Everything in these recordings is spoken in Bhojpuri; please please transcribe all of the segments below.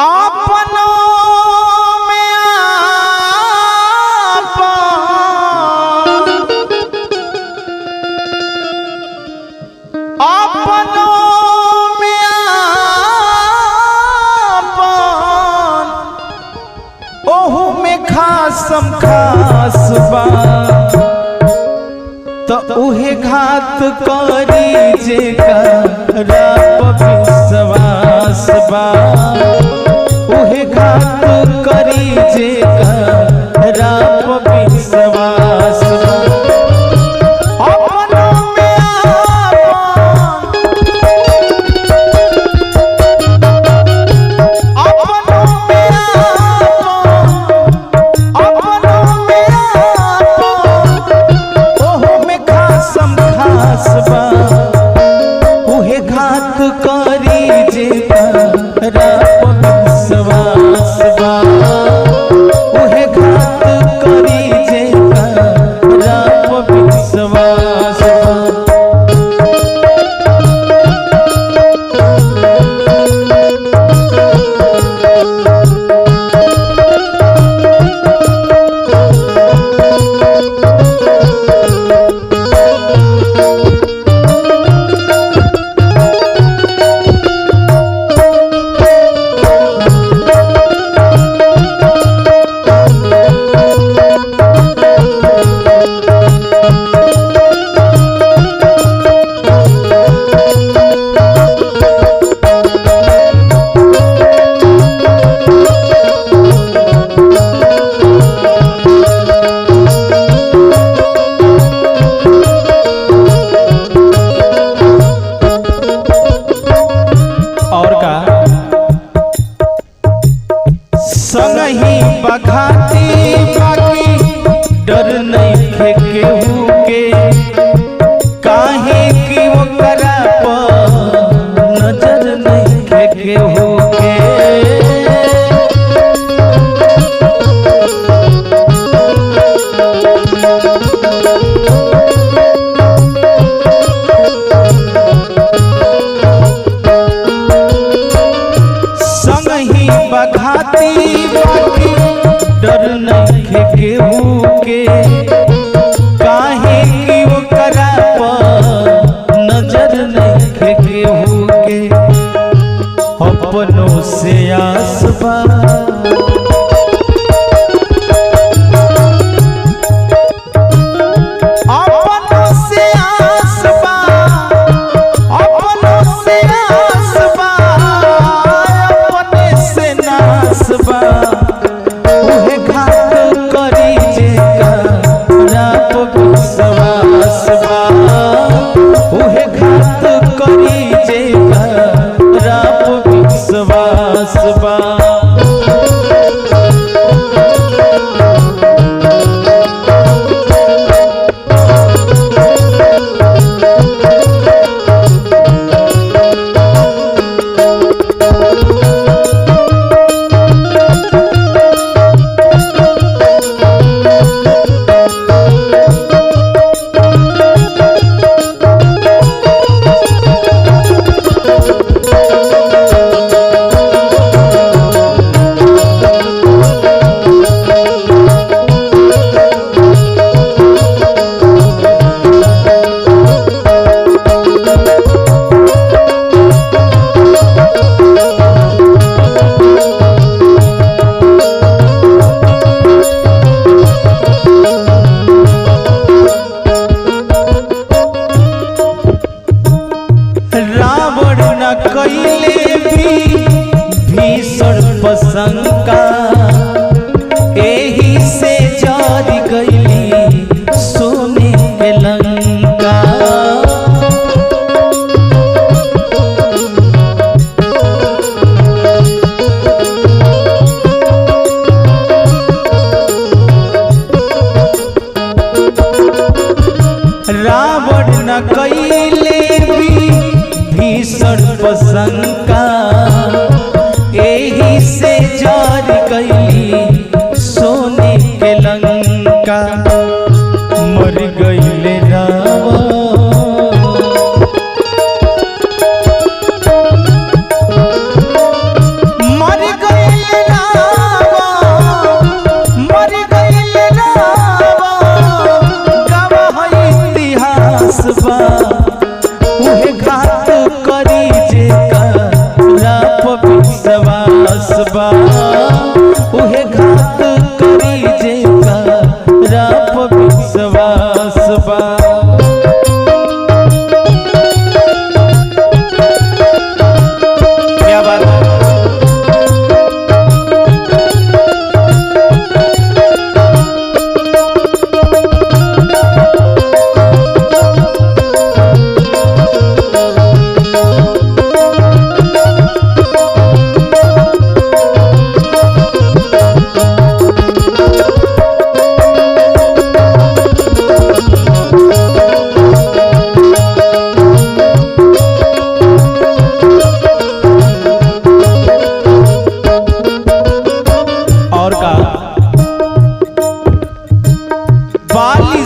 अपनों में अपनों में आपन ओहू में खासम खास बा तो उहे घात करी जेकरा विश्वास बा उहे घात करी जेकरा विश्वास बा अपनों में अपनों में अपनों में ओहो में खासम खास बा उहे घात करी जेकरा विश्वास बा उहे घात करी जेकरा विश्वास बा। संगही बखाती बाकी डर नहीं खे केहू के काहे कि ओकरा पर नजर नहीं खे केहू के संगही बखाती बाकी डर नहीं खे केहू के काहे कि ओकरा पर नजर नहीं खे केहू के अपनों से आस बा अपनों से आस बा अपनों से आस बा अपने से नास बा उहे घात करी जेकरा विश्वास बा उहे घात करी जेकरा विश्वास बा। रावण न कैले भी भीषण प्रशंका एही से जर गईली सोने के लंका रावण न कैले भी भीषण प्रशंका एही से जर गईली सोने के लंका मर गईले रावण मर गईले विश्वास बा उहे घात करी जेका राप विश्वास बा। क्या बात है।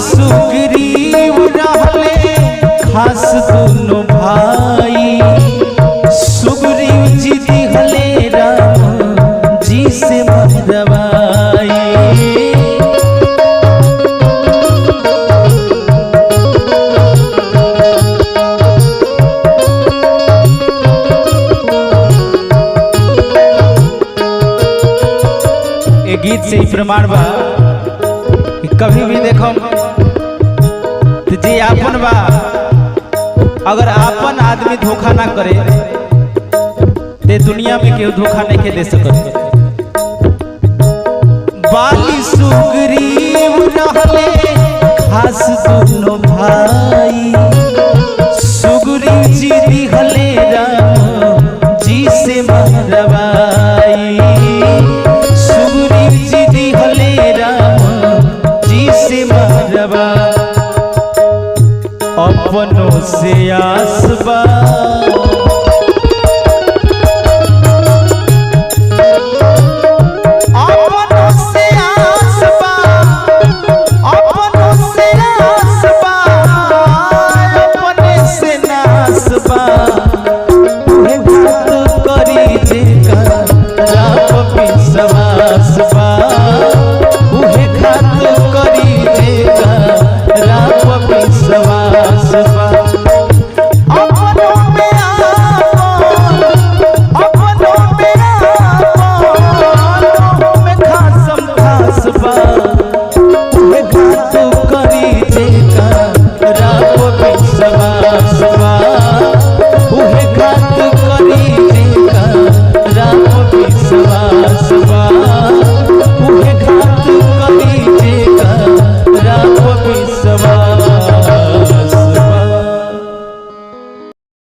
सुग्रीव रहले खास दोनों भाई सुग्रीव जी दिहले राम जी से मरवाई। ये गीत से ही प्रमाण बा कभी भी देखो जी आपन बा अगर आपन आदमी धोखा ना करे ते दुनिया में केहू धोखा नहीं के दे सकत। बाली सुग्रीव रहले खास दोनों भाई सुग्रीव जी दिहले राम जी से मरवाई सुग्रीव जी दिहले राम जी से मरवाई। अपनों से